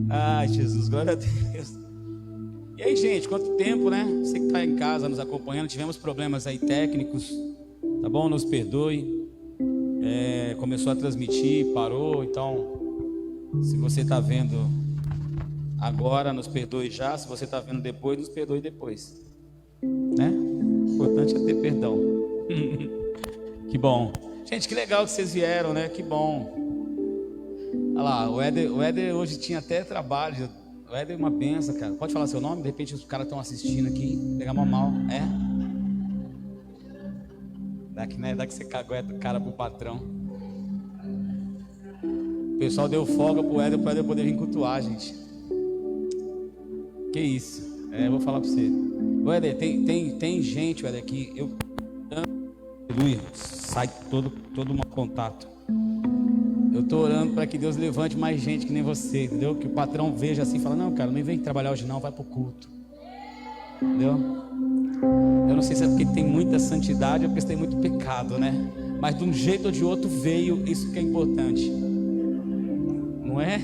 Ai, Jesus, glória a Deus. E aí, gente, quanto tempo, né? Você que está em casa nos acompanhando, tivemos problemas aí técnicos, tá bom? Nos perdoe. Começou a transmitir, parou. Então, se você está vendo agora, nos perdoe já. Se você está vendo depois, nos perdoe depois, né? O importante é ter perdão. Que bom. Gente, que legal que vocês vieram, né? Que bom. Olha lá, o Éder hoje tinha até trabalho. O Éder é uma benção, cara. Pode falar seu nome? De repente os caras estão assistindo aqui. Pegar mal. Daqui, né? Daqui você cagueta o cara pro patrão. O pessoal deu folga pro Éder poder vir cultuar, gente. Que isso. Eu vou falar pra você. O Éder, tem gente, Éder, aqui. Aleluia. Sai todo mau contato. Eu estou orando para que Deus levante mais gente que nem você, entendeu? Que o patrão veja assim e fala: não, cara, não vem trabalhar hoje não, vai pro culto, entendeu? Eu não sei se é porque tem muita santidade ou porque tem muito pecado, né? Mas de um jeito ou de outro veio, isso que é importante, não é?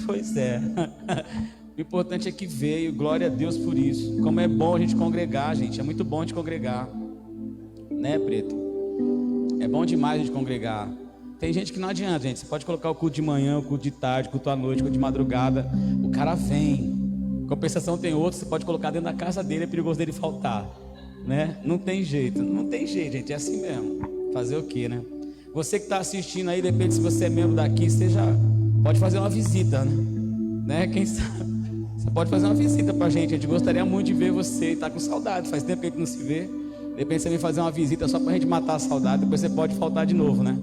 Pois é. O importante é que veio, glória a Deus por isso. Como é bom a gente congregar, gente, é muito bom a gente congregar, né, Preto? É bom demais a gente congregar. Tem gente que não adianta, gente. Você pode colocar o culto de manhã, o culto de tarde, o culto à noite, o culto de madrugada. O cara vem. Compensação tem outro, você pode colocar dentro da casa dele, é perigoso dele faltar, né? Não tem jeito, gente. É assim mesmo. Fazer o quê, né? Você que está assistindo aí, depende se você é membro daqui, você já pode fazer uma visita, né? Quem sabe? Você pode fazer uma visita pra gente. A gente gostaria muito de ver você. Tá com saudade, faz tempo que a gente não se vê. De repente você vem fazer uma visita só pra gente matar a saudade. Depois você pode faltar de novo, né?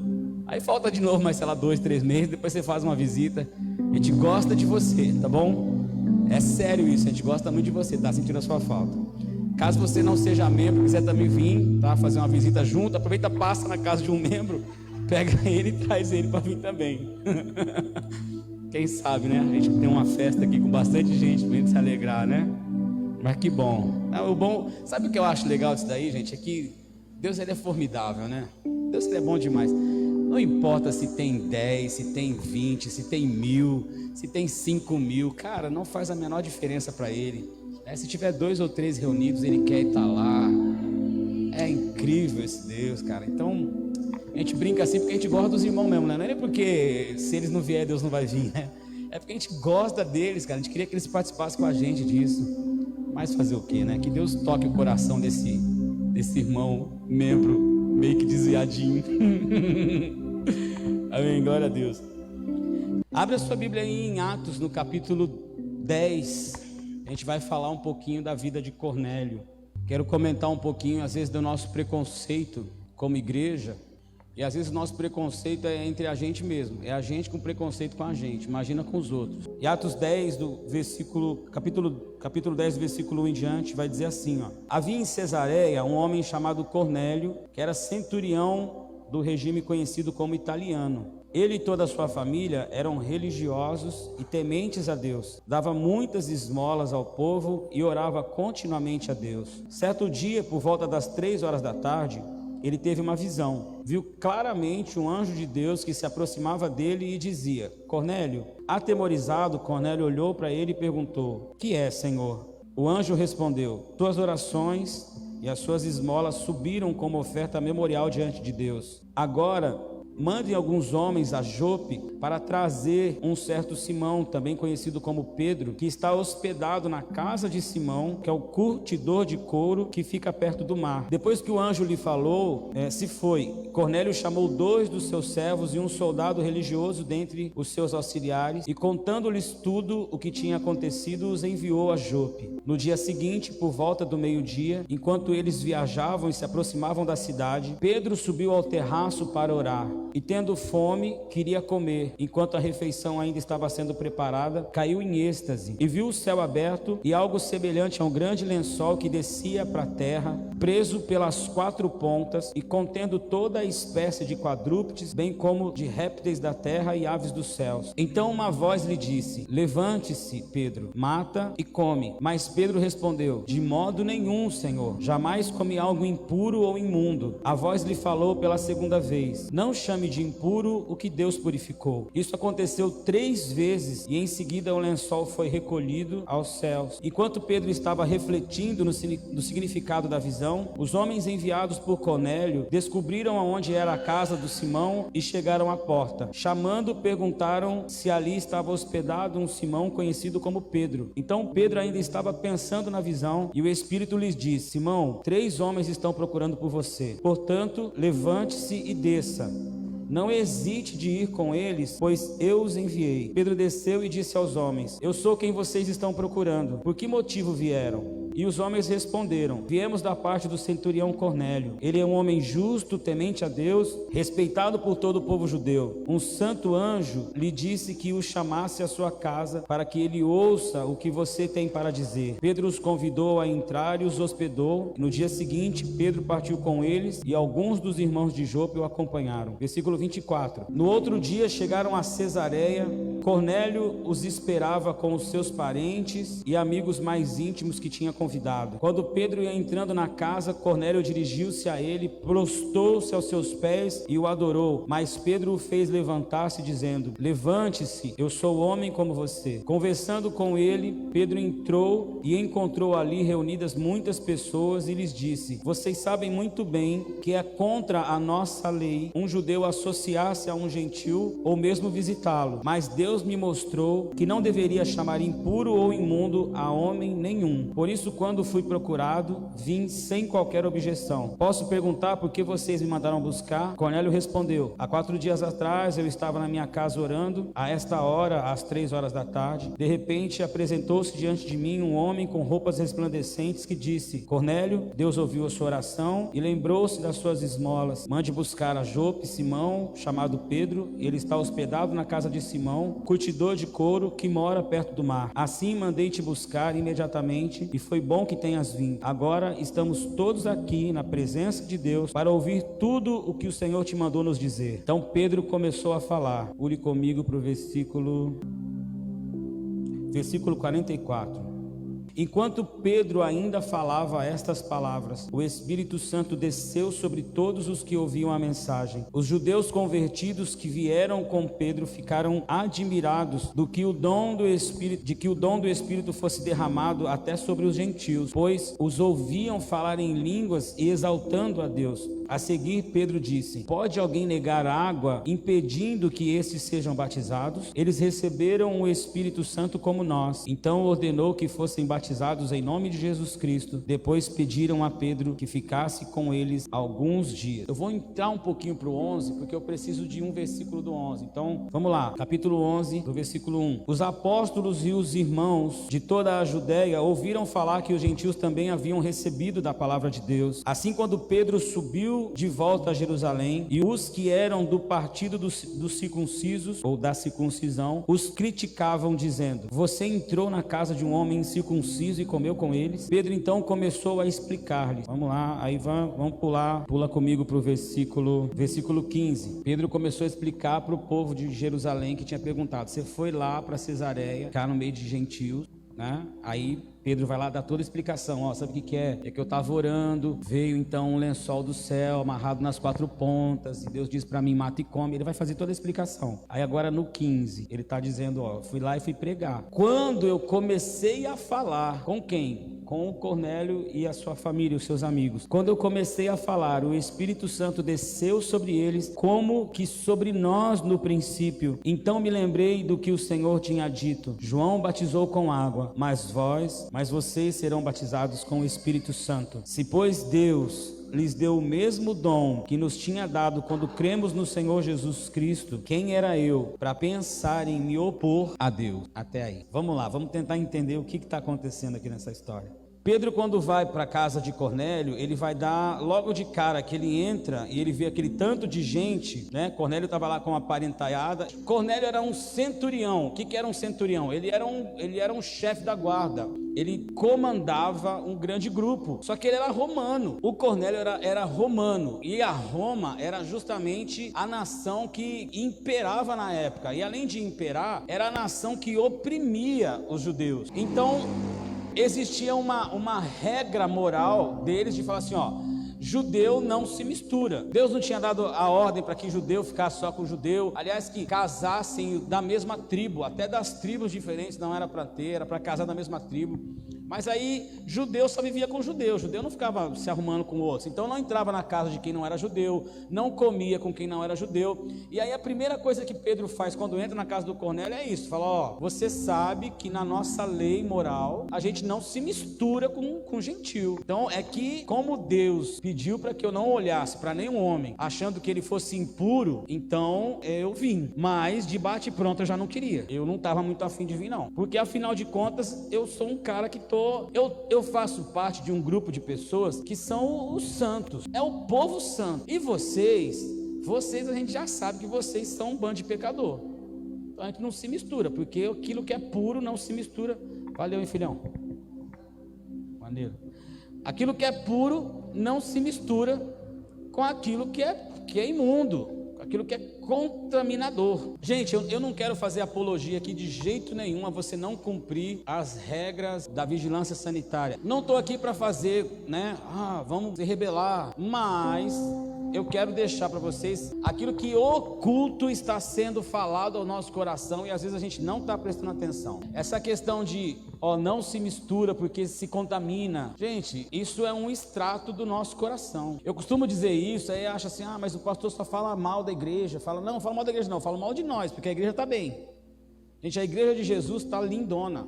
Aí falta de novo, mas sei lá, 2, 3 meses. Depois você faz uma visita. A gente gosta de você, tá bom? É sério isso, a gente gosta muito de você, tá sentindo a sua falta. Caso você não seja membro, quiser também vir, tá? Fazer uma visita junto, aproveita, passa na casa de um membro, pega ele e traz ele para vir também. Quem sabe, né? A gente tem uma festa aqui com bastante gente pra gente se alegrar, né? Mas que bom. O bom, sabe o que eu acho legal disso daí, gente? É que Deus, ele é formidável, né? Deus, ele é bom demais. Não importa se tem 10, se tem 20, se tem 1000, se tem 5.000, cara, não faz a menor diferença para ele. Se tiver 2 ou 3 reunidos, ele quer estar lá. É incrível esse Deus, cara. Então, a gente brinca assim porque a gente gosta dos irmãos mesmo, né? Não é nem porque se eles não vierem, Deus não vai vir, né? É porque a gente gosta deles, cara. A gente queria que eles participassem com a gente disso. Mas fazer o quê, né? Que Deus toque o coração desse irmão, membro, meio que desviadinho. Amém, glória a Deus. Abre a sua Bíblia aí em Atos, no capítulo 10. A gente vai falar um pouquinho da vida de Cornélio. Quero comentar um pouquinho, às vezes, do nosso preconceito como igreja. E às vezes o nosso preconceito é entre a gente mesmo. É a gente com preconceito com a gente. Imagina com os outros. E Atos 10, capítulo 10, do versículo 1 em diante, vai dizer assim, ó. Havia em Cesareia um homem chamado Cornélio, que era centurião do regime conhecido como italiano. Ele e toda a sua família eram religiosos e tementes a Deus. Dava muitas esmolas ao povo e orava continuamente a Deus. Certo dia, por volta das 3 horas da tarde, ele teve uma visão. Viu claramente um anjo de Deus que se aproximava dele e dizia: Cornélio. Atemorizado, Cornélio olhou para ele e perguntou: Que é, Senhor? O anjo respondeu: Tuas orações e as suas esmolas subiram como oferta memorial diante de Deus. Agora, mande alguns homens a Jope para trazer um certo Simão, também conhecido como Pedro, que está hospedado na casa de Simão, que é o curtidor de couro que fica perto do mar. Depois que o anjo lhe falou, se foi. Cornélio chamou 2 dos seus servos e um soldado religioso dentre os seus auxiliares e, contando-lhes tudo o que tinha acontecido, os enviou a Jope. No dia seguinte, por volta do meio-dia, enquanto eles viajavam e se aproximavam da cidade, Pedro subiu ao terraço para orar. E tendo fome, queria comer. Enquanto a refeição ainda estava sendo preparada, caiu em êxtase e viu o céu aberto e algo semelhante a um grande lençol que descia para a terra, preso pelas 4 pontas e contendo toda a espécie de quadrúpedes, bem como de répteis da terra e aves dos céus. Então uma voz lhe disse: Levante-se, Pedro, mata e come. Mas Pedro respondeu: De modo nenhum, Senhor, jamais comi algo impuro ou imundo. A voz lhe falou pela segunda vez: Não chame chame de impuro o que Deus purificou. Isso aconteceu 3 vezes e em seguida o lençol foi recolhido aos céus. Enquanto Pedro estava refletindo no significado da visão, os homens enviados por Cornélio descobriram aonde era a casa do Simão e chegaram à porta. Chamando, perguntaram se ali estava hospedado um Simão conhecido como Pedro. Então Pedro ainda estava pensando na visão e o Espírito lhes disse: Simão, 3 homens estão procurando por você. Portanto, levante-se e desça. Não hesite de ir com eles, pois eu os enviei. Pedro desceu e disse aos homens: Eu sou quem vocês estão procurando. Por que motivo vieram? E os homens responderam: Viemos da parte do centurião Cornélio. Ele é um homem justo, temente a Deus, respeitado por todo o povo judeu. Um santo anjo lhe disse que o chamasse à sua casa para que ele ouça o que você tem para dizer. Pedro os convidou a entrar e os hospedou. No dia seguinte, Pedro partiu com eles e alguns dos irmãos de Jope o acompanharam. Versículo 24. No outro dia chegaram a Cesareia. Cornélio os esperava com os seus parentes e amigos mais íntimos que tinha convidado. Quando Pedro ia entrando na casa, Cornélio dirigiu-se a ele, prostou-se aos seus pés e o adorou. Mas Pedro o fez levantar-se, dizendo: Levante-se, eu sou homem como você. Conversando com ele, Pedro entrou e encontrou ali reunidas muitas pessoas e lhes disse: Vocês sabem muito bem que é contra a nossa lei um judeu associar-se a um gentil ou mesmo visitá-lo. Mas Deus me mostrou que não deveria chamar impuro ou imundo a homem nenhum. Por isso, quando fui procurado, vim sem qualquer objeção. Posso perguntar por que vocês me mandaram buscar? Cornélio respondeu: Há 4 dias atrás eu estava na minha casa orando. A esta hora, às 3 horas da tarde, de repente apresentou-se diante de mim um homem com roupas resplandecentes que disse: Cornélio, Deus ouviu a sua oração e lembrou-se das suas esmolas. Mande buscar a Jope Simão, chamado Pedro. Ele está hospedado na casa de Simão, curtidor de couro, que mora perto do mar. Assim mandei te buscar imediatamente e foi bom que tenhas vindo. Agora estamos todos aqui na presença de Deus para ouvir tudo o que o Senhor te mandou nos dizer. Então Pedro começou a falar. Pule comigo para o versículo 44. Enquanto Pedro ainda falava estas palavras, o Espírito Santo desceu sobre todos os que ouviam a mensagem. Os judeus convertidos que vieram com Pedro ficaram admirados de que o dom do Espírito fosse derramado até sobre os gentios, pois os ouviam falar em línguas e exaltando a Deus. A seguir, Pedro disse: Pode alguém negar água, impedindo que estes sejam batizados? Eles receberam o Espírito Santo como nós. Então ordenou que fossem batizados em nome de Jesus Cristo. Depois pediram a Pedro que ficasse com eles alguns dias. Eu vou entrar um pouquinho para o 11, porque eu preciso de um versículo do 11. Então, vamos lá. Capítulo 11, do versículo 1. Os apóstolos e os irmãos de toda a Judéia ouviram falar que os gentios também haviam recebido da palavra de Deus. Assim, quando Pedro subiu de volta a Jerusalém, e os que eram do partido dos circuncisos, ou da circuncisão, os criticavam, dizendo: Você entrou na casa de um homem incircunciso e comeu com eles? Pedro então começou a explicar-lhes. Vamos lá, aí vamos pula comigo para o versículo 15. Pedro começou a explicar para o povo de Jerusalém que tinha perguntado: Você foi lá para Cesareia, cá no meio de gentios, né? Aí Pedro vai lá dar toda a explicação. Ó, sabe o que é? É que eu estava orando, veio então um lençol do céu amarrado nas 4 pontas, e Deus disse para mim: mata e come. Ele vai fazer toda a explicação. Aí agora no 15, ele está dizendo: ó, fui lá e fui pregar. Quando eu comecei a falar, com quem? Com o Cornélio e a sua família, os seus amigos. Quando eu comecei a falar, o Espírito Santo desceu sobre eles, como que sobre nós no princípio. Então me lembrei do que o Senhor tinha dito: João batizou com água, mas vocês serão batizados com o Espírito Santo. Se, pois, Deus lhes deu o mesmo dom que nos tinha dado quando cremos no Senhor Jesus Cristo, quem era eu para pensar em me opor a Deus? Até aí. Vamos lá, vamos tentar entender o que está acontecendo aqui nessa história. Pedro, quando vai para a casa de Cornélio, ele vai dar logo de cara que ele entra e ele vê aquele tanto de gente, né? Cornélio estava lá com uma parentaiada. Cornélio era um centurião. O que era um centurião? Ele era um chefe da guarda. Ele comandava um grande grupo, só que ele era romano. O Cornélio era romano, e a Roma era justamente a nação que imperava na época, e além de imperar, era a nação que oprimia os judeus. Então existia uma regra moral deles de falar assim: ó, judeu não se mistura. Deus não tinha dado a ordem para que judeu ficasse só com judeu. Aliás, que casassem da mesma tribo, até das tribos diferentes não era para ter, era para casar da mesma tribo. Mas aí, judeu só vivia com judeu não ficava se arrumando com outros, então não entrava na casa de quem não era judeu, não comia com quem não era judeu. E aí a primeira coisa que Pedro faz quando entra na casa do Cornélio é isso, fala, ó, você sabe que na nossa lei moral, a gente não se mistura com gentil. Então é que, como Deus pediu para que eu não olhasse para nenhum homem, achando que ele fosse impuro, então eu vim, mas de bate pronto eu já não queria, eu não estava muito afim de vir não, porque afinal de contas, eu sou um cara que eu faço parte de um grupo de pessoas que são os santos, é o povo santo, e vocês a gente já sabe que vocês são um bando de pecador, então a gente não se mistura, porque aquilo que é puro não se mistura. Valeu, hein, filhão? Maneiro. Aquilo que é puro não se mistura com aquilo que é imundo, aquilo que é contaminador. Gente, eu não quero fazer apologia aqui de jeito nenhum a você não cumprir as regras da vigilância sanitária. Não estou aqui para fazer, vamos se rebelar, mas eu quero deixar para vocês aquilo que oculto está sendo falado ao nosso coração e às vezes a gente não está prestando atenção. Essa questão de, não se mistura porque se contamina. Gente, isso é um extrato do nosso coração. Eu costumo dizer isso, aí acha assim, mas o pastor só fala mal da igreja. Não fala mal da igreja não, fala mal de nós, porque a igreja está bem. Gente, a igreja de Jesus está lindona.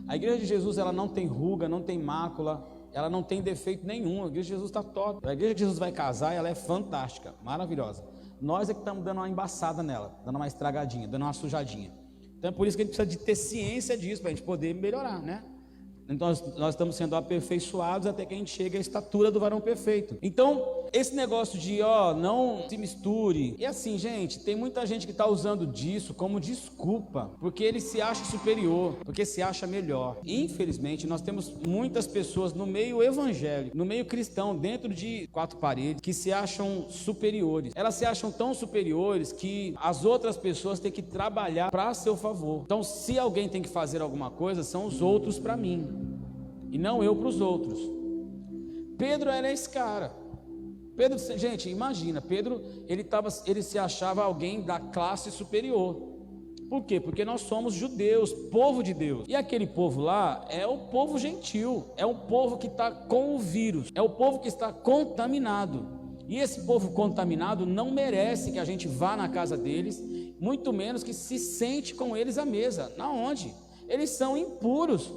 A igreja de Jesus, ela não tem ruga, não tem mácula, ela não tem defeito nenhum. A igreja de Jesus está top. A igreja que Jesus vai casar, ela é fantástica, maravilhosa. Nós é que estamos dando uma embaçada nela, dando uma estragadinha, dando uma sujadinha. Então é por isso que a gente precisa de ter ciência disso, para a gente poder melhorar, né? Então nós estamos sendo aperfeiçoados até que a gente chegue à estatura do varão perfeito. Então, esse negócio de, não se misture. E assim, gente, tem muita gente que está usando disso como desculpa, porque ele se acha superior, porque se acha melhor. Infelizmente, nós temos muitas pessoas no meio evangélico, no meio cristão, dentro de quatro paredes, que se acham superiores. Elas se acham tão superiores que as outras pessoas têm que trabalhar para seu favor. Então, se alguém tem que fazer alguma coisa, são os outros para mim, e não eu para os outros. Pedro era esse cara. Pedro, gente, imagina, Pedro, ele se achava alguém da classe superior. Por quê? Porque nós somos judeus, povo de Deus. E aquele povo lá é o povo gentil, é o povo que está com o vírus, é o povo que está contaminado. E esse povo contaminado não merece que a gente vá na casa deles, muito menos que se sente com eles à mesa. Na onde? Eles são impuros.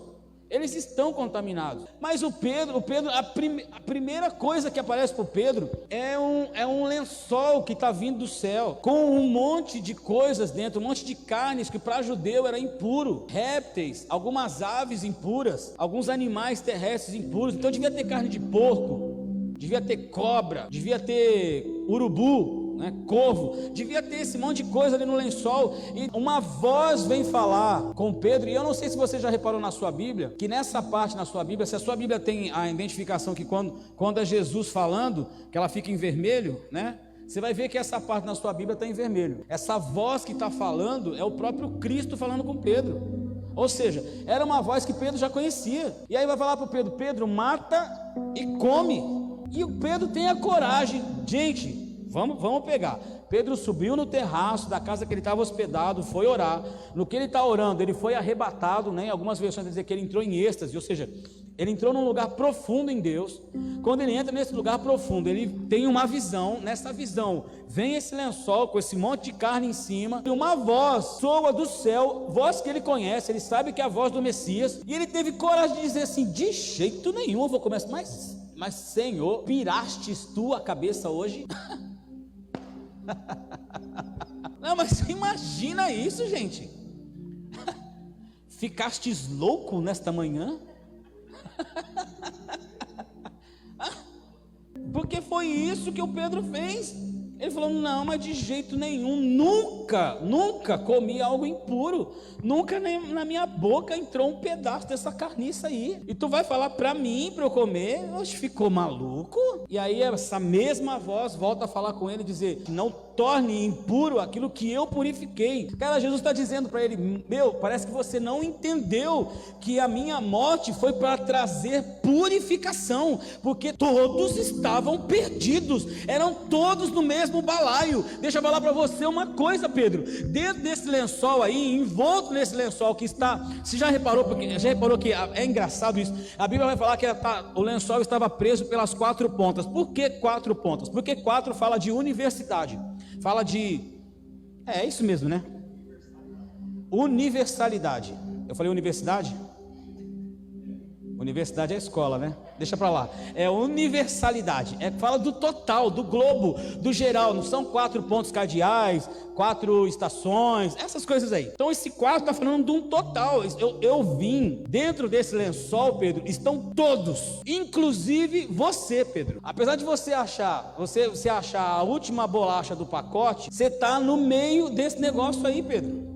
Eles estão contaminados. Mas o Pedro, a primeira coisa que aparece para o Pedro é um lençol que está vindo do céu, com um monte de coisas dentro, um monte de carnes que para judeu era impuro, répteis, algumas aves impuras, alguns animais terrestres impuros. Então devia ter carne de porco, devia ter cobra, devia ter urubu, corvo, devia ter esse monte de coisa ali no lençol. E uma voz vem falar com Pedro. E eu não sei se você já reparou na sua Bíblia, que nessa parte na sua Bíblia, se a sua Bíblia tem a identificação que quando é Jesus falando, que ela fica em vermelho, você vai ver que essa parte na sua Bíblia está em vermelho. Essa voz que está falando é o próprio Cristo falando com Pedro. Ou seja, era uma voz que Pedro já conhecia. E aí vai falar para o Pedro: Pedro, mata e come. E o Pedro tem a coragem. Gente, vamos pegar. Pedro subiu no terraço da casa que ele estava hospedado, foi orar. No que ele está orando, ele foi arrebatado, Em algumas versões dizem que ele entrou em êxtase, ou seja, ele entrou num lugar profundo em Deus. Quando ele entra nesse lugar profundo, ele tem uma visão. Nessa visão, vem esse lençol com esse monte de carne em cima, e uma voz soa do céu, voz que ele conhece, ele sabe que é a voz do Messias, e ele teve coragem de dizer assim: de jeito nenhum eu vou comer. Mas Senhor, pirastes tu a cabeça hoje? Não, mas imagina isso, gente. Ficastes louco nesta manhã? Porque foi isso que o Pedro fez. Ele falou: não, mas de jeito nenhum, nunca comi algo impuro, nunca nem na minha boca entrou um pedaço dessa carniça aí, e tu vai falar para mim, para eu comer? Oxe, ficou maluco? E aí essa mesma voz volta a falar com ele e dizer: não torne impuro aquilo que eu purifiquei. Cara, Jesus está dizendo para ele: meu, parece que você não entendeu que a minha morte foi para trazer purificação, porque todos estavam perdidos, eram todos no mesmo balaio. Deixa eu falar para você uma coisa, Pedro, dentro desse lençol aí, envolto nesse lençol que está, você já reparou que é engraçado isso, a Bíblia vai falar que o lençol estava preso pelas 4 pontas. Por que 4 pontas? Porque 4 fala de universidade, fala de, é isso mesmo, né? Universalidade. Eu falei universidade? Universidade é a escola, né? Deixa pra lá. É universalidade. Fala do total, do globo, do geral. Não são 4 pontos cardeais, 4 estações, essas coisas aí. Então esse 4 está falando de um total. Eu vim dentro desse lençol, Pedro, estão todos, inclusive você, Pedro. Apesar de você achar a última bolacha do pacote, você está no meio desse negócio aí, Pedro.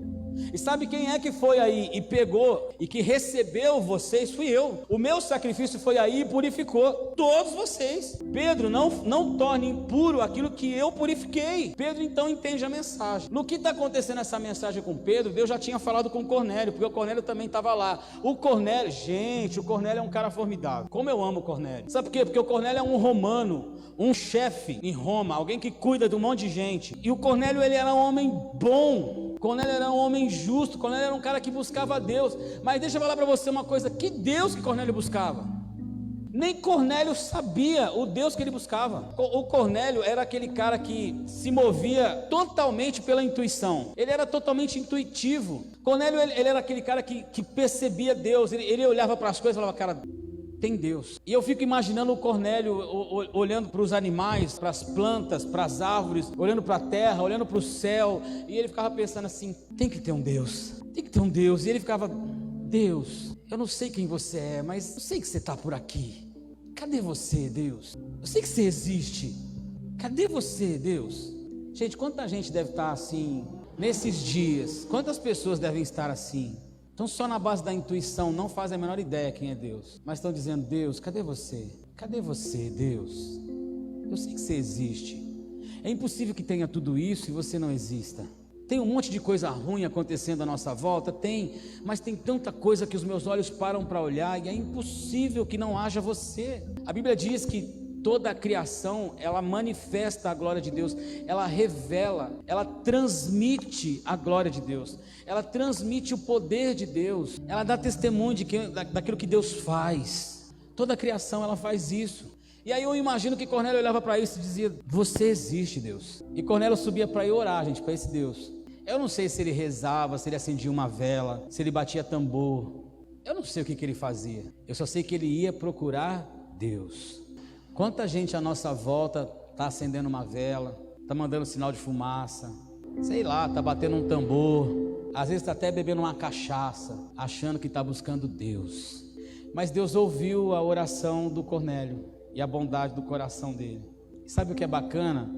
E sabe quem é que foi aí e pegou e que recebeu vocês? Fui eu. O meu sacrifício foi aí e purificou todos vocês. Pedro, não torne impuro aquilo que eu purifiquei. Pedro então entende a mensagem. No que está acontecendo essa mensagem com Pedro, Deus já tinha falado com Cornélio, porque o Cornélio também estava lá. O Cornélio é um cara formidável. Como eu amo o Cornélio. Sabe por quê? Porque o Cornélio é um romano, um chefe em Roma, alguém que cuida de um monte de gente. E o Cornélio, ele era um homem bom. Cornélio era um homem justo, Cornélio era um cara que buscava a Deus. Mas deixa eu falar para você uma coisa: que Deus que Cornélio buscava? Nem Cornélio sabia o Deus que ele buscava. O Cornélio era aquele cara que se movia totalmente pela intuição. Ele era totalmente intuitivo. Cornélio, ele era aquele cara que percebia Deus. Ele olhava para as coisas e falava: cara, tem Deus. E eu fico imaginando o Cornélio olhando para os animais, para as plantas, para as árvores, olhando para a terra, olhando para o céu, e ele ficava pensando assim: tem que ter um Deus, tem que ter um Deus. E ele ficava: Deus, eu não sei quem você é, mas eu sei que você está por aqui. Cadê você, Deus? Eu sei que você existe. Cadê você, Deus? Gente, quanta gente deve estar assim nesses dias? Quantas pessoas devem estar assim? Então só na base da intuição, não fazem a menor ideia quem é Deus, mas estão dizendo: Deus, cadê você? Cadê você, Deus? Eu sei que você existe. É impossível que tenha tudo isso e você não exista. Tem um monte de coisa ruim acontecendo à nossa volta? Tem, mas tem tanta coisa que os meus olhos param para olhar e é impossível que não haja você. A Bíblia diz que toda a criação, ela manifesta a glória de Deus, ela revela, ela transmite a glória de Deus, ela transmite o poder de Deus, ela dá testemunho daquilo que Deus faz. Toda a criação, ela faz isso. E aí eu imagino que Cornélio olhava para isso e dizia: você existe, Deus. E Cornélio subia para ir orar, gente, para esse Deus. Eu não sei se ele rezava, se ele acendia uma vela, se ele batia tambor. Eu não sei o que ele fazia. Eu só sei que ele ia procurar Deus. Quanta gente à nossa volta está acendendo uma vela, está mandando sinal de fumaça, sei lá, está batendo um tambor, às vezes está até bebendo uma cachaça, achando que está buscando Deus. Mas Deus ouviu a oração do Cornélio e a bondade do coração dele. E sabe o que é bacana?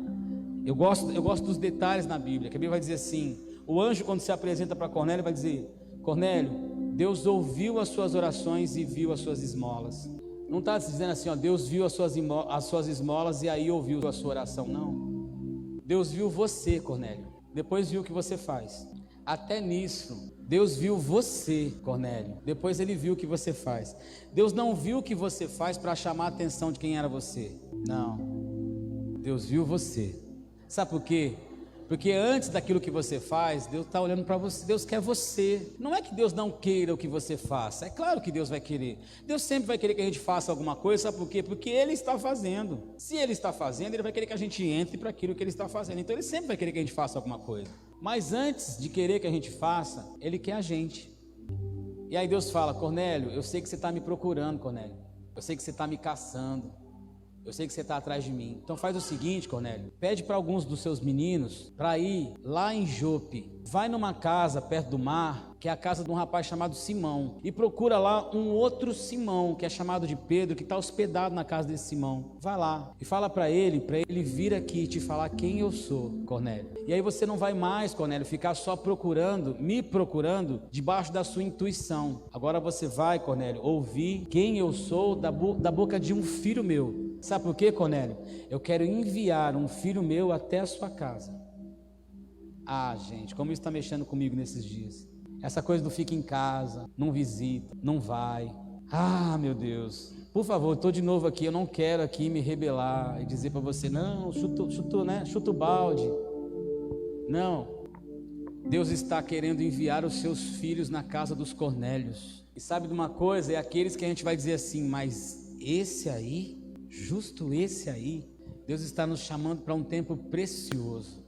Eu gosto dos detalhes na Bíblia, que a Bíblia vai dizer assim: o anjo, quando se apresenta para Cornélio, vai dizer: Cornélio, Deus ouviu as suas orações e viu as suas esmolas. Não está dizendo assim, ó, Deus viu as suas esmolas e aí ouviu a sua oração. Não. Deus viu você, Cornélio. Depois viu o que você faz. Até nisso, Deus viu você, Cornélio. Depois ele viu o que você faz. Deus não viu o que você faz para chamar a atenção de quem era você. Não. Deus viu você. Sabe por quê? Porque antes daquilo que você faz, Deus está olhando para você. Deus quer você. Não é que Deus não queira o que você faça. É claro que Deus vai querer. Deus sempre vai querer que a gente faça alguma coisa. Sabe por quê? Porque Ele está fazendo. Se Ele está fazendo, Ele vai querer que a gente entre para aquilo que Ele está fazendo. Então Ele sempre vai querer que a gente faça alguma coisa. Mas antes de querer que a gente faça, Ele quer a gente. E aí Deus fala: Cornélio, eu sei que você está me procurando, Cornélio. Eu sei que você está me caçando. Eu sei que você está atrás de mim. Então faz o seguinte, Cornélio. Pede para alguns dos seus meninos para ir lá em Jope. Vai numa casa perto do mar, que é a casa de um rapaz chamado Simão. E procura lá um outro Simão, que é chamado de Pedro, que está hospedado na casa desse Simão. Vai lá e fala para ele vir aqui te falar quem eu sou, Cornélio. E aí você não vai mais, Cornélio, ficar só me procurando debaixo da sua intuição. Agora você vai, Cornélio, ouvir quem eu sou da boca de um filho meu. Sabe por quê, Cornélio? Eu quero enviar um filho meu até a sua casa. Ah, gente, como isso está mexendo comigo nesses dias. Essa coisa do fica em casa, não visita, não vai. Ah, meu Deus. Por favor, estou de novo aqui, eu não quero aqui me rebelar e dizer para você, não, chuta o balde. Não. Deus está querendo enviar os seus filhos na casa dos Cornélios. E sabe de uma coisa? É aqueles que a gente vai dizer assim, mas esse aí, justo esse aí, Deus está nos chamando para um tempo precioso.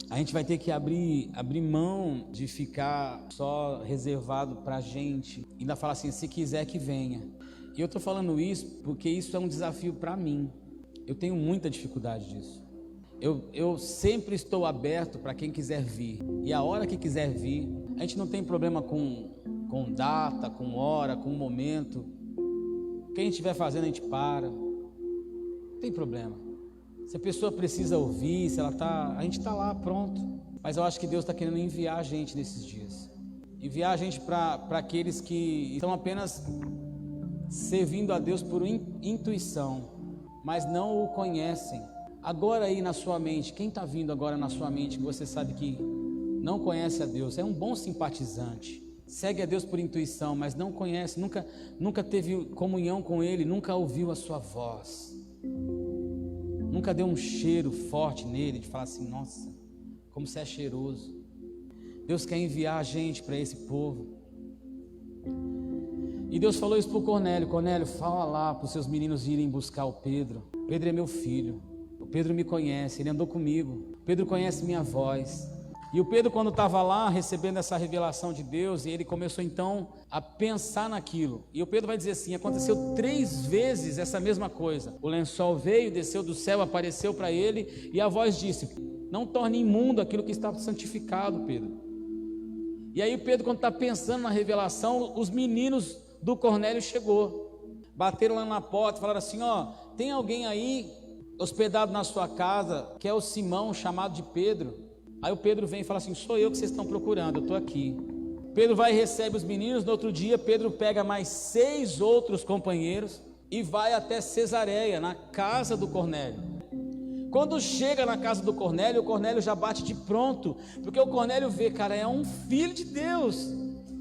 A gente vai ter que abrir mão de ficar só reservado para a gente. Ainda falar assim, se quiser que venha. E eu estou falando isso porque isso é um desafio para mim. Eu tenho muita dificuldade disso. Eu sempre estou aberto para quem quiser vir. E a hora que quiser vir, a gente não tem problema com data, com hora, com momento. O que a gente estiver fazendo, a gente para. Não tem problema. Se a pessoa precisa ouvir, a gente está lá, pronto. Mas eu acho que Deus está querendo enviar a gente nesses dias. Enviar a gente para aqueles que estão apenas servindo a Deus por intuição, mas não o conhecem. Agora aí na sua mente, quem está vindo agora na sua mente, que você sabe que não conhece a Deus, é um bom simpatizante. Segue a Deus por intuição, mas não conhece, nunca teve comunhão com Ele, nunca ouviu a sua voz. Nunca deu um cheiro forte nele, de falar assim, nossa, como você é cheiroso. Deus quer enviar a gente para esse povo. E Deus falou isso para o Cornélio. Cornélio, fala lá para os seus meninos irem buscar o Pedro. Pedro é meu filho. O Pedro me conhece, ele andou comigo. O Pedro conhece minha voz. E o Pedro, quando estava lá recebendo essa revelação de Deus, ele começou então a pensar naquilo. E o Pedro vai dizer assim, aconteceu 3 vezes essa mesma coisa. O lençol veio, desceu do céu, apareceu para ele, e a voz disse, não torne imundo aquilo que está santificado, Pedro. E aí o Pedro, quando está pensando na revelação, os meninos do Cornélio chegou. Bateram lá na porta e falaram assim, tem alguém aí hospedado na sua casa, que é o Simão, chamado de Pedro. Aí o Pedro vem e fala assim, sou eu que vocês estão procurando, eu estou aqui. Pedro vai e recebe os meninos. No outro dia Pedro pega mais 6 outros companheiros e vai até Cesareia, na casa do Cornélio. Quando chega na casa do Cornélio, o Cornélio já bate de pronto, porque o Cornélio vê, cara, é um filho de Deus.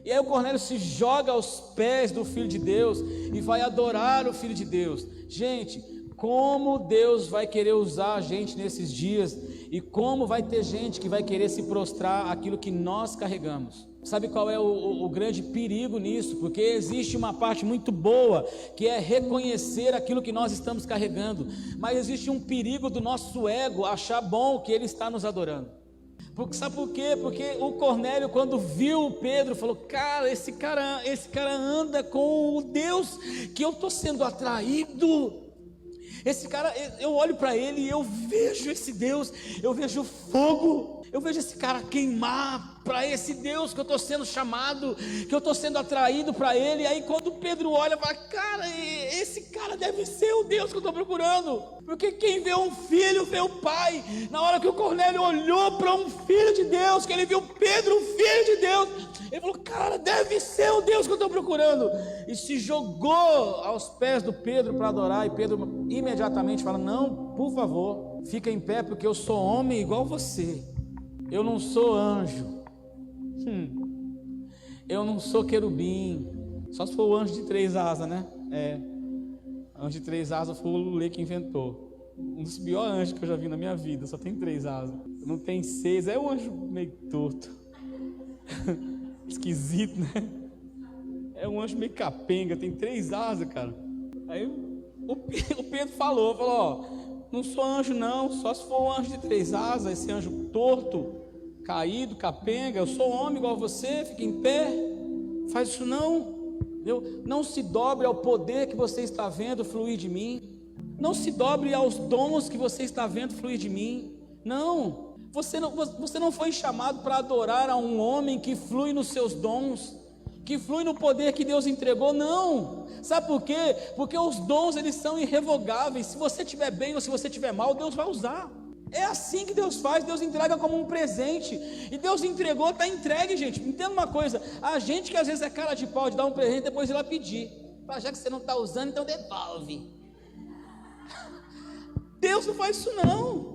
E aí o Cornélio se joga aos pés do Filho de Deus e vai adorar o Filho de Deus. Gente, como Deus vai querer usar a gente nesses dias e como vai ter gente que vai querer se prostrar àquilo que nós carregamos. Sabe qual é o grande perigo nisso? Porque existe uma parte muito boa, que é reconhecer aquilo que nós estamos carregando, mas existe um perigo do nosso ego achar bom que ele está nos adorando. Sabe por quê? Porque o Cornélio, quando viu o Pedro, falou, cara, esse cara anda com o Deus que eu estou sendo atraído. Esse cara, eu olho para ele e eu vejo esse Deus, eu vejo fogo, eu vejo esse cara queimar para esse Deus que eu estou sendo chamado, que eu estou sendo atraído para ele. E aí quando Pedro olha, fala, cara, esse cara deve ser o Deus que eu estou procurando, porque quem vê um filho vê o pai. Na hora que o Cornélio olhou para um filho de Deus, que ele viu Pedro, um filho de Deus, ele falou, cara, deve ser o Deus que eu estou procurando. E se jogou aos pés do Pedro para adorar. E Pedro imediatamente fala, não, por favor, fica em pé, porque eu sou homem igual você. Eu não sou anjo. Eu não sou querubim. Só se for o anjo de 3 asas, né? Anjo de 3 asas foi o Lulê que inventou. Um dos piores anjos que eu já vi na minha vida. Só tem 3 asas. Não tem 6, é um anjo meio torto. Esquisito, né? É um anjo meio capenga, tem 3 asas, cara. Aí o Pedro falou, não sou anjo não, só se for um anjo de 3 asas, esse anjo torto, caído, capenga. Eu sou homem igual você, fica em pé, faz isso não, entendeu? Não se dobre ao poder que você está vendo fluir de mim. Não se dobre aos dons que você está vendo fluir de mim. Não, você não foi chamado para adorar a um homem que flui nos seus dons, que flui no poder que Deus entregou. Não, sabe por quê? Porque os dons, eles são irrevogáveis. Se você estiver bem ou se você estiver mal, Deus vai usar. É assim que Deus faz. Deus entrega como um presente, e Deus entregou, está entregue, gente. Entenda uma coisa, a gente que às vezes é cara de pau de dar um presente, depois ir lá pedir, já que você não está usando, então devolve. Deus não faz isso não.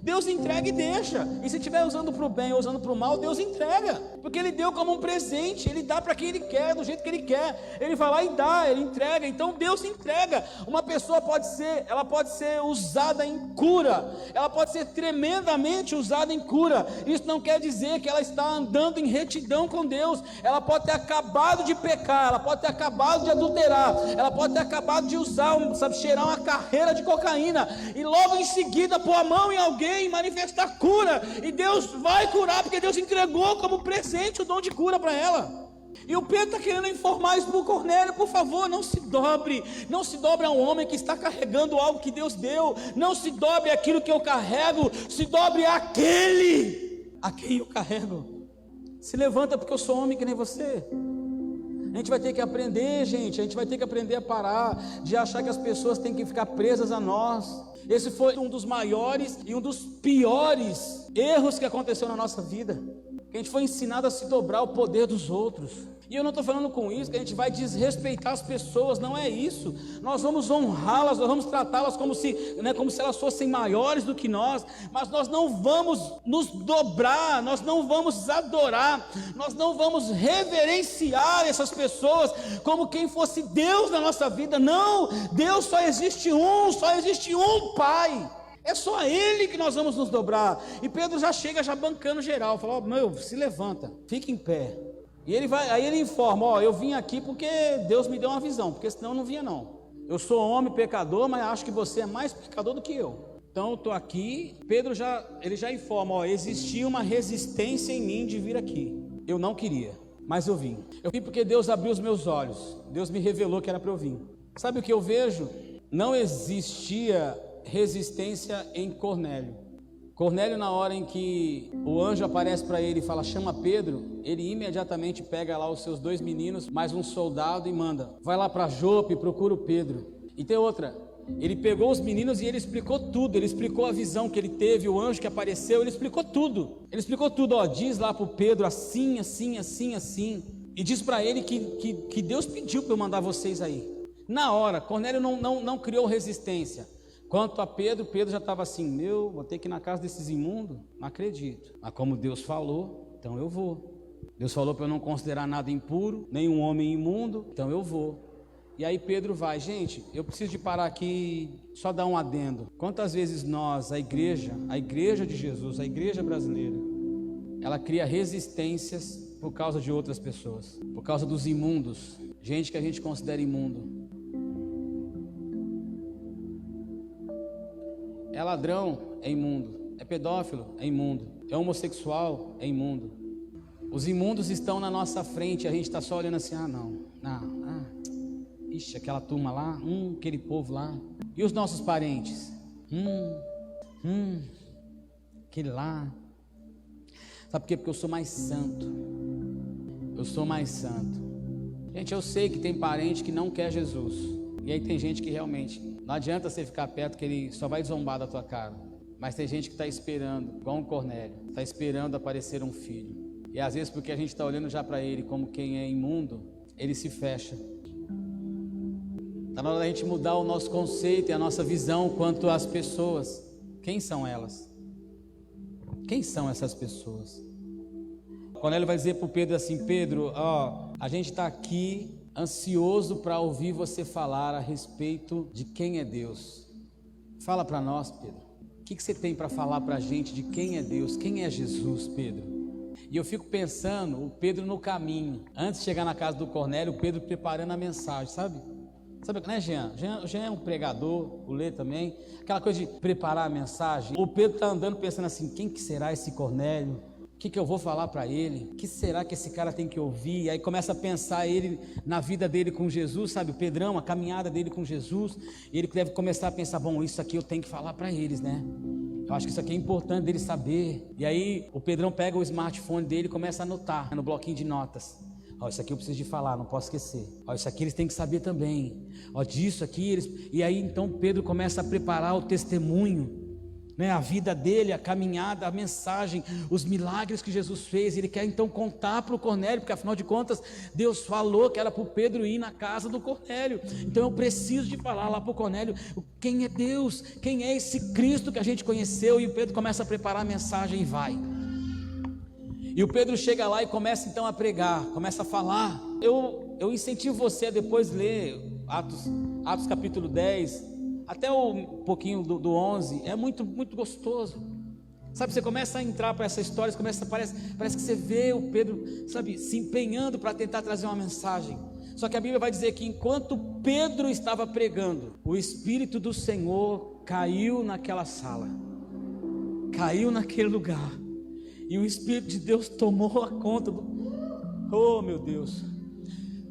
Deus entrega e deixa. E se estiver usando para o bem ou usando para o mal, Deus entrega, porque Ele deu como um presente. Ele dá para quem Ele quer, do jeito que Ele quer. Ele vai lá e dá, Ele entrega. Então Deus entrega. Uma pessoa pode ser usada em cura, ela pode ser tremendamente usada em cura. Isso não quer dizer que ela está andando em retidão com Deus. Ela pode ter acabado de pecar, ela pode ter acabado de adulterar, ela pode ter acabado de usar, cheirar uma carreira de cocaína, e logo em seguida pôr a mão em alguém e manifestar cura, e Deus vai curar, porque Deus entregou como presente o dom de cura para ela. E o Pedro está querendo informar isso para o Cornélio: por favor, não se dobre a um homem que está carregando algo que Deus deu. Não se dobre aquilo que eu carrego, se dobre àquele a quem eu carrego. Se levanta, porque eu sou homem que nem você. A gente vai ter que aprender, gente, a gente vai ter que aprender a parar de achar que as pessoas têm que ficar presas a nós. Esse foi um dos maiores e um dos piores erros que aconteceu na nossa vida. A gente foi ensinado a se dobrar ao poder dos outros. E eu não estou falando com isso que a gente vai desrespeitar as pessoas, não é isso. Nós vamos honrá-las, nós vamos tratá-las como se elas fossem maiores do que nós. Mas nós não vamos nos dobrar, nós não vamos adorar, nós não vamos reverenciar essas pessoas como quem fosse Deus na nossa vida. Não, Deus só existe um Pai. É só a Ele que nós vamos nos dobrar. E Pedro já chega bancando geral, fala: se levanta, fica em pé. E aí ele informa: eu vim aqui porque Deus me deu uma visão, porque senão eu não vinha não. Eu sou homem pecador, mas acho que você é mais pecador do que eu. Então eu estou aqui. Pedro já informa: existia uma resistência em mim de vir aqui. Eu não queria, mas eu vim. Eu vim porque Deus abriu os meus olhos. Deus me revelou que era para eu vir. Sabe o que eu vejo? Não existia resistência em Cornélio. Cornélio, na hora em que o anjo aparece para ele e fala: chama Pedro, ele imediatamente pega lá os seus 2 meninos, mais um soldado, e manda: vai lá para Jope, procura o Pedro. E tem outra, ele pegou os meninos e ele explicou tudo. Ele explicou a visão que ele teve, o anjo que apareceu, ele explicou tudo. Diz lá para o Pedro assim, assim, assim, assim, e diz para ele que Deus pediu para eu mandar vocês aí. Na hora, Cornélio não criou resistência. Quanto a Pedro já estava assim: vou ter que ir na casa desses imundos? Não acredito. Mas como Deus falou, então eu vou. Deus falou para eu não considerar nada impuro, nem um homem imundo, então eu vou. E aí Pedro vai. Gente, eu preciso de parar aqui, só dar um adendo. Quantas vezes nós, a igreja de Jesus, a igreja brasileira, ela cria resistências por causa de outras pessoas, por causa dos imundos, gente que a gente considera imundo. É ladrão, é imundo. É pedófilo, é imundo. É homossexual, é imundo. Os imundos estão na nossa frente, a gente está só olhando assim: ixi, aquela turma lá, aquele povo lá. E os nossos parentes? Aquele lá. Sabe por quê? Porque eu sou mais santo. Gente, eu sei que tem parente que não quer Jesus. E aí tem gente que realmente não adianta você ficar perto, que ele só vai zombar da tua cara. Mas tem gente que está esperando, igual um Cornélio, está esperando aparecer um filho. E às vezes, porque a gente está olhando já para ele como quem é imundo, ele se fecha. Está na hora da gente mudar o nosso conceito e a nossa visão quanto às pessoas. Quem são elas? Quem são essas pessoas? Cornélio vai dizer para o Pedro assim: Pedro, a gente está aqui ansioso para ouvir você falar a respeito de quem é Deus. Fala para nós, Pedro. O que você tem para falar para a gente de quem é Deus? Quem é Jesus, Pedro? E eu fico pensando, o Pedro no caminho, antes de chegar na casa do Cornélio, o Pedro preparando a mensagem, sabe, né, Jean? Jean é um pregador, o Lê também, aquela coisa de preparar a mensagem. O Pedro está andando pensando assim: quem que será esse Cornélio? que eu vou falar para ele? O que será que esse cara tem que ouvir? E aí começa a pensar ele na vida dele com Jesus, sabe? O Pedrão, a caminhada dele com Jesus. E ele deve começar a pensar, bom, isso aqui eu tenho que falar para eles, né? Eu acho que isso aqui é importante deles saber. E aí o Pedrão pega o smartphone dele e começa a anotar no bloquinho de notas. Ó, isso aqui eu preciso de falar, não posso esquecer. Ó, isso aqui eles têm que saber também. Ó, disso aqui eles... E aí então Pedro começa a preparar o testemunho, né, a vida dele, a caminhada, a mensagem, os milagres que Jesus fez. Ele quer então contar para o Cornélio, porque afinal de contas Deus falou que era para o Pedro ir na casa do Cornélio. Então eu preciso de falar lá para o Cornélio quem é Deus, quem é esse Cristo que a gente conheceu. E o Pedro começa a preparar a mensagem e vai. E o Pedro chega lá e começa então a pregar, começa a falar. Eu incentivo você a depois ler Atos capítulo 10, até um pouquinho do 11, é muito, muito gostoso. Sabe, você começa a entrar para essa história, parece que você vê o Pedro, sabe, se empenhando para tentar trazer uma mensagem. Só que a Bíblia vai dizer que enquanto Pedro estava pregando, o Espírito do Senhor caiu naquela sala, caiu naquele lugar, e o Espírito de Deus tomou a conta oh meu Deus,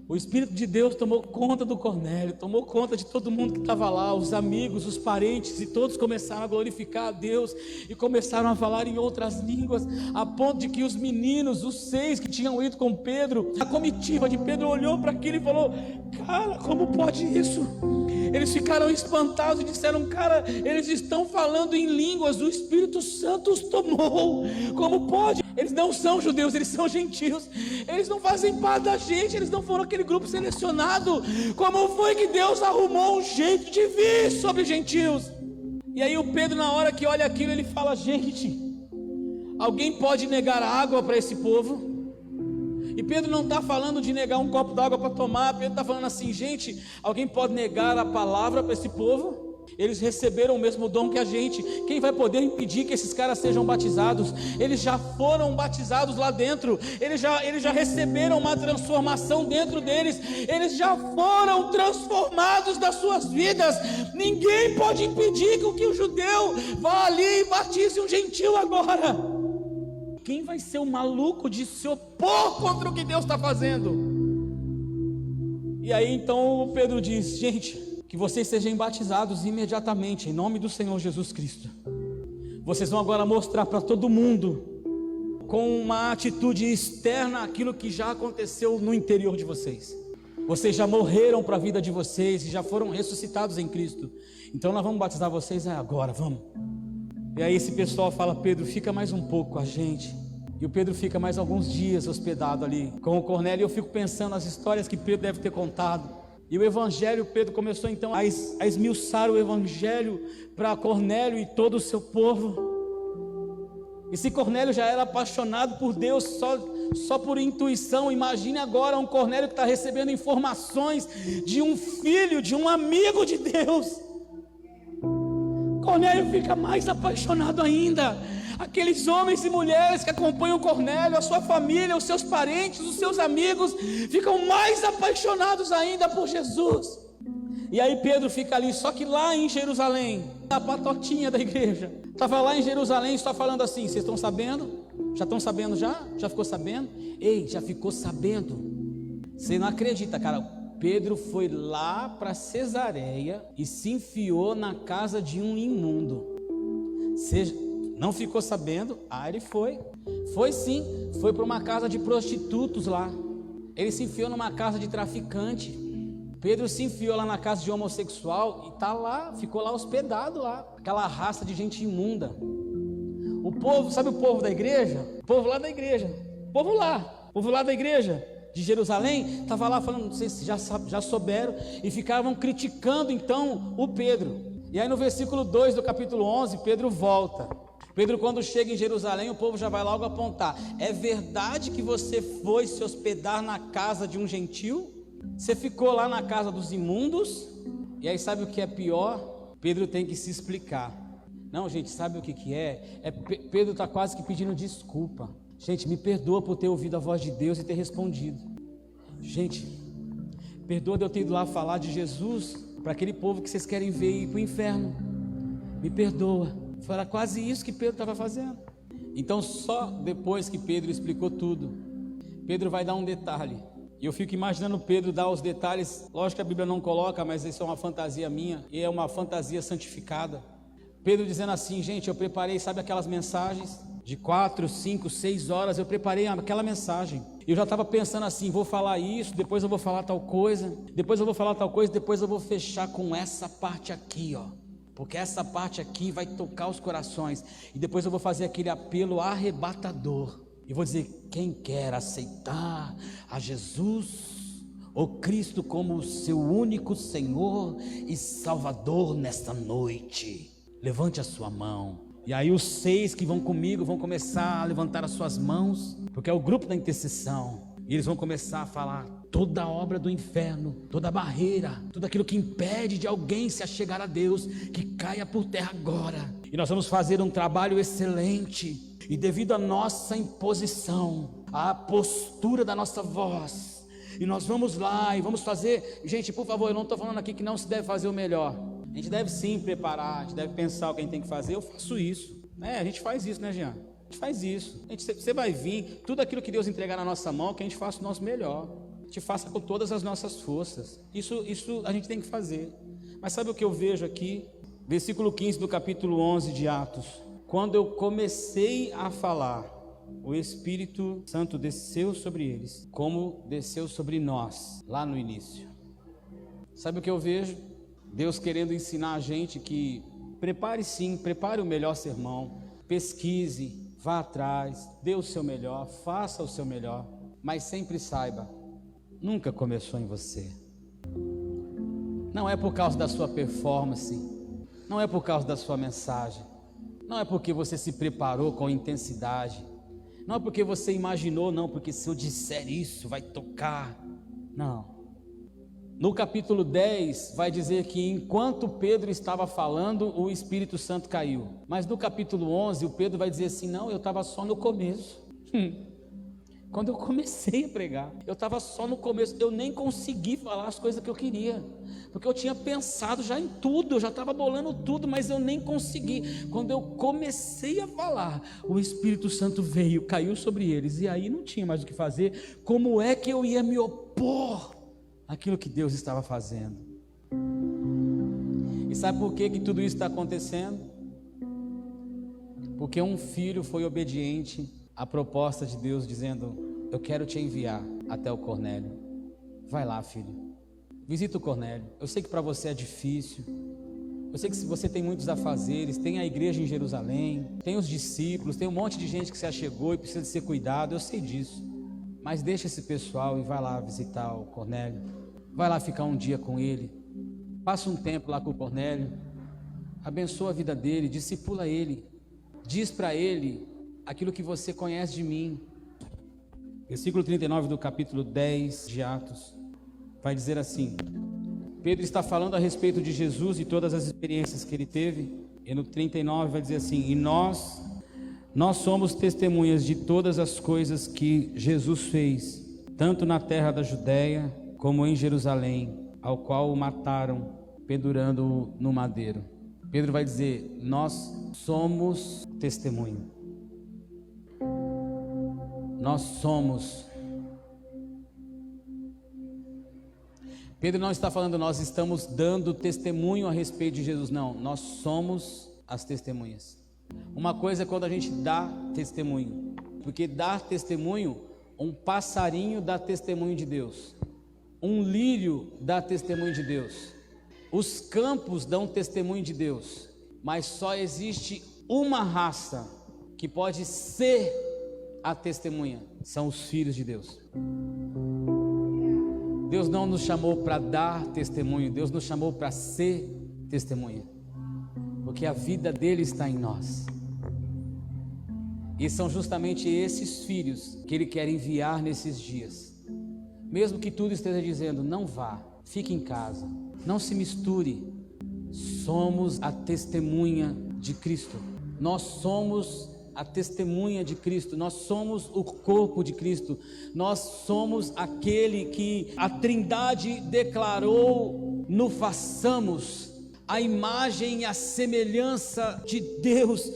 o Espírito de Deus tomou conta do Cornélio, tomou conta de todo mundo que estava lá, os amigos, os parentes, e todos começaram a glorificar a Deus, e começaram a falar em outras línguas, a ponto de que os meninos, os 6 que tinham ido com Pedro, a comitiva de Pedro olhou para aquilo e falou: cara, como pode isso? Eles ficaram espantados e disseram: cara, eles estão falando em línguas, o Espírito Santo os tomou, como pode? Eles não são judeus, eles são gentios, eles não fazem parte da gente, eles não foram aquele grupo selecionado. Como foi que Deus arrumou um jeito de vir sobre gentios? E aí o Pedro, na hora que olha aquilo, ele fala: gente, alguém pode negar água para esse povo? E Pedro não está falando de negar um copo d'água para tomar. Pedro está falando assim: gente, alguém pode negar a palavra para esse povo? Eles receberam o mesmo dom que a gente. Quem vai poder impedir que esses caras sejam batizados? Eles já foram batizados lá dentro. Eles já receberam uma transformação dentro deles. Eles já foram transformados das suas vidas. Ninguém pode impedir que o judeu vá ali e batize um gentil agora. Quem vai ser o maluco de se opor contra o que Deus está fazendo? E aí então o Pedro diz: gente, que vocês sejam batizados imediatamente, em nome do Senhor Jesus Cristo. Vocês vão agora mostrar para todo mundo, com uma atitude externa, aquilo que já aconteceu no interior de vocês. Vocês já morreram para a vida de vocês e já foram ressuscitados em Cristo. Então nós vamos batizar vocês agora, vamos. E aí esse pessoal fala: Pedro, fica mais um pouco com a gente. E o Pedro fica mais alguns dias hospedado ali com o Cornélio. E eu fico pensando nas histórias que Pedro deve ter contado. E o evangelho, Pedro começou então a esmiuçar o evangelho para Cornélio e todo o seu povo. E se Cornélio já era apaixonado por Deus só por intuição, imagine agora um Cornélio que está recebendo informações de um filho, de um amigo de Deus. Cornélio fica mais apaixonado ainda. Aqueles homens e mulheres que acompanham Cornélio, a sua família, os seus parentes, os seus amigos, ficam mais apaixonados ainda por Jesus. E aí Pedro fica ali, só que lá em Jerusalém, a patotinha da igreja, estava lá em Jerusalém, só falando assim: vocês estão sabendo? Já estão sabendo já? Já ficou sabendo? Ei, já ficou sabendo? Você não acredita, cara. Pedro foi lá para Cesareia e se enfiou na casa de um imundo. Você não ficou sabendo? Ele foi. Foi sim, foi para uma casa de prostitutos lá. Ele se enfiou numa casa de traficante. Pedro se enfiou lá na casa de homossexual e tá lá, ficou lá hospedado lá. Aquela raça de gente imunda. O povo, sabe o povo da igreja? O povo lá da igreja. O povo lá da igreja de Jerusalém, estava lá falando, não sei se já souberam, e ficavam criticando então o Pedro. E aí no versículo 2 do capítulo 11, Pedro volta. Pedro, quando chega em Jerusalém, o povo já vai logo apontar: é verdade que você foi se hospedar na casa de um gentil? Você ficou lá na casa dos imundos? E aí sabe o que é pior? Pedro tem que se explicar. Não, gente, sabe o que é? Pedro está quase que pedindo desculpa. Gente, me perdoa por ter ouvido a voz de Deus e ter respondido. Gente, perdoa de eu ter ido lá falar de Jesus para aquele povo que vocês querem ver ir para o inferno. Me perdoa. Era quase isso que Pedro estava fazendo. Então só depois que Pedro explicou tudo, Pedro vai dar um detalhe. E eu fico imaginando Pedro dar os detalhes. Lógico que a Bíblia não coloca, mas isso é uma fantasia minha, e é uma fantasia santificada. Pedro dizendo assim: gente, eu preparei, sabe aquelas mensagens de 4, 5, 6 horas, eu preparei aquela mensagem. Eu já estava pensando assim: vou falar isso, depois eu vou falar tal coisa, depois eu vou falar tal coisa, depois eu vou fechar com essa parte aqui, ó, porque essa parte aqui vai tocar os corações, e depois eu vou fazer aquele apelo arrebatador, e vou dizer: quem quer aceitar a Jesus, o Cristo, como o seu único Senhor e Salvador nesta noite, levante a sua mão. E aí os 6 que vão comigo vão começar a levantar as suas mãos, porque é o grupo da intercessão, e eles vão começar a falar toda a obra do inferno, toda a barreira, tudo aquilo que impede de alguém se achegar a Deus, que caia por terra agora. E nós vamos fazer um trabalho excelente, e devido à nossa imposição, à postura da nossa voz, e nós vamos lá e vamos fazer. Gente, por favor, eu não estou falando aqui que não se deve fazer o melhor. A gente deve sim preparar, a gente deve pensar o que a gente tem que fazer. Eu faço isso, a gente faz isso, né, Jean? A gente faz isso. Você vai vir, tudo aquilo que Deus entregar na nossa mão, que a gente faça o nosso melhor, a gente faça com todas as nossas forças. Isso a gente tem que fazer. Mas sabe o que eu vejo aqui? Versículo 15 do capítulo 11 de Atos: quando eu comecei a falar, o Espírito Santo desceu sobre eles, como desceu sobre nós, lá no início. Sabe o que eu vejo? Deus querendo ensinar a gente que prepare o melhor sermão, pesquise, vá atrás, dê o seu melhor, faça o seu melhor, mas sempre saiba, nunca começou em você. Não é por causa da sua performance, não é por causa da sua mensagem, não é porque você se preparou com intensidade, não é porque você imaginou, não, porque se eu disser isso vai tocar, não. No capítulo 10 vai dizer que enquanto Pedro estava falando, o Espírito Santo caiu. Mas no capítulo 11 o Pedro vai dizer assim: não, eu estava só no começo. Quando eu comecei a pregar, eu estava só no começo, eu nem consegui falar as coisas que eu queria, porque eu tinha pensado já em tudo, eu já estava bolando tudo, mas eu nem consegui. Quando eu comecei a falar, o Espírito Santo veio, caiu sobre eles, e aí não tinha mais o que fazer. Como é que eu ia me opor àquilo que Deus estava fazendo? E sabe por que tudo isso está acontecendo? Porque um filho foi obediente à proposta de Deus, dizendo: eu quero te enviar até o Cornélio. Vai lá, filho, visita o Cornélio. Eu sei que para você é difícil, eu sei que você tem muitos afazeres, tem a igreja em Jerusalém, tem os discípulos, tem um monte de gente que se achegou e precisa de ser cuidado, eu sei disso, mas deixa esse pessoal e vai lá visitar o Cornélio, vai lá ficar um dia com ele, passa um tempo lá com o Cornélio, abençoa a vida dele, discipula ele, diz para ele aquilo que você conhece de mim. Versículo 39 do capítulo 10 de Atos vai dizer assim: Pedro está falando a respeito de Jesus e todas as experiências que ele teve, e no 39 vai dizer assim: e nós somos testemunhas de todas as coisas que Jesus fez, tanto na terra da Judéia como em Jerusalém, ao qual o mataram pendurando-o no madeiro. Pedro vai dizer: nós somos testemunho. Nós somos. Pedro não está falando nós estamos dando testemunho a respeito de Jesus, não, nós somos as testemunhas. Uma coisa é quando a gente dá testemunho, porque dar testemunho, um passarinho dá testemunho de Deus, um lírio dá testemunho de Deus, os campos dão testemunho de Deus, mas só existe uma raça que pode ser a testemunha, são os filhos de Deus. Deus não nos chamou para dar testemunho, Deus nos chamou para ser testemunha, porque a vida dele está em nós, e são justamente esses filhos que ele quer enviar nesses dias, mesmo que tudo esteja dizendo: não vá, fique em casa, não se misture. Somos a testemunha de Cristo, nós somos a testemunha de Cristo, nós somos o corpo de Cristo, nós somos aquele que a Trindade declarou: no façamos a imagem e a semelhança de Deus.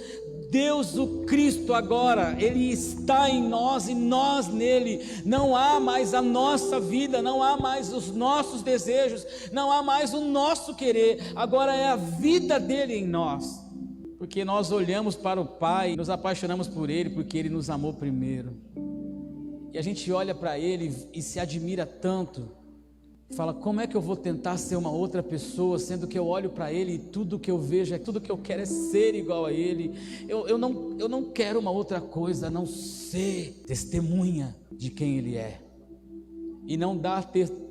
Deus, o Cristo agora, Ele está em nós e nós nele. Não há mais a nossa vida, não há mais os nossos desejos, não há mais o nosso querer, agora é a vida dele em nós, porque nós olhamos para o Pai, nos apaixonamos por Ele, porque Ele nos amou primeiro, e a gente olha para Ele e se admira tanto, fala, como é que eu vou tentar ser uma outra pessoa, sendo que eu olho para Ele e tudo que eu vejo, tudo que eu quero é ser igual a Ele. Eu não quero uma outra coisa, a não ser testemunha de quem Ele é, e não dar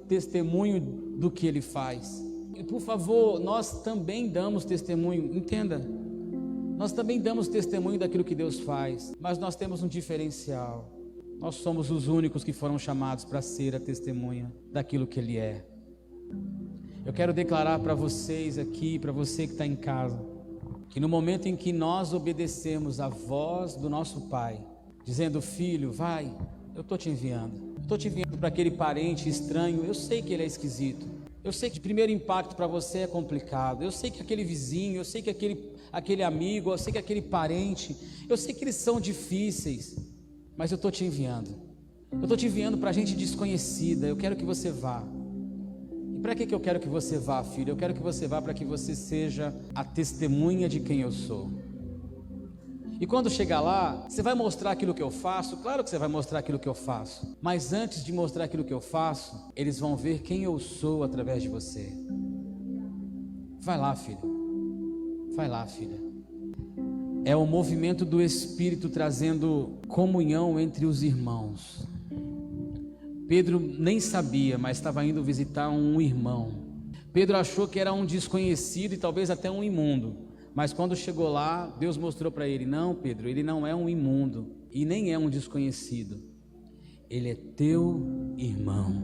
testemunho do que Ele faz. E por favor, nós também damos testemunho, entenda, nós também damos testemunho daquilo que Deus faz, mas nós temos um diferencial. Nós somos os únicos que foram chamados para ser a testemunha daquilo que Ele é. Eu quero declarar para vocês aqui, para você que está em casa, que no momento em que nós obedecemos a voz do nosso Pai, dizendo, filho, vai, eu estou te enviando para aquele parente estranho, eu sei que ele é esquisito, eu sei que de primeiro impacto para você é complicado, eu sei que aquele vizinho, eu sei que aquele amigo, eu sei que aquele parente, eu sei que eles são difíceis, mas eu estou te enviando para gente desconhecida, eu quero que você vá. E para que eu quero que você vá, filho? Eu quero que você vá para que você seja a testemunha de quem eu sou. E quando chegar lá, você vai mostrar aquilo que eu faço? Claro que você vai mostrar aquilo que eu faço, mas antes de mostrar aquilo que eu faço, eles vão ver quem eu sou através de você. Vai lá, filho, vai lá, filha. É o movimento do Espírito trazendo comunhão entre os irmãos. Pedro nem sabia, mas estava indo visitar um irmão. Pedro achou que era um desconhecido e talvez até um imundo, mas quando chegou lá, Deus mostrou para ele, não, Pedro, ele não é um imundo e nem é um desconhecido, ele é teu irmão.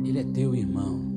Ele é teu irmão.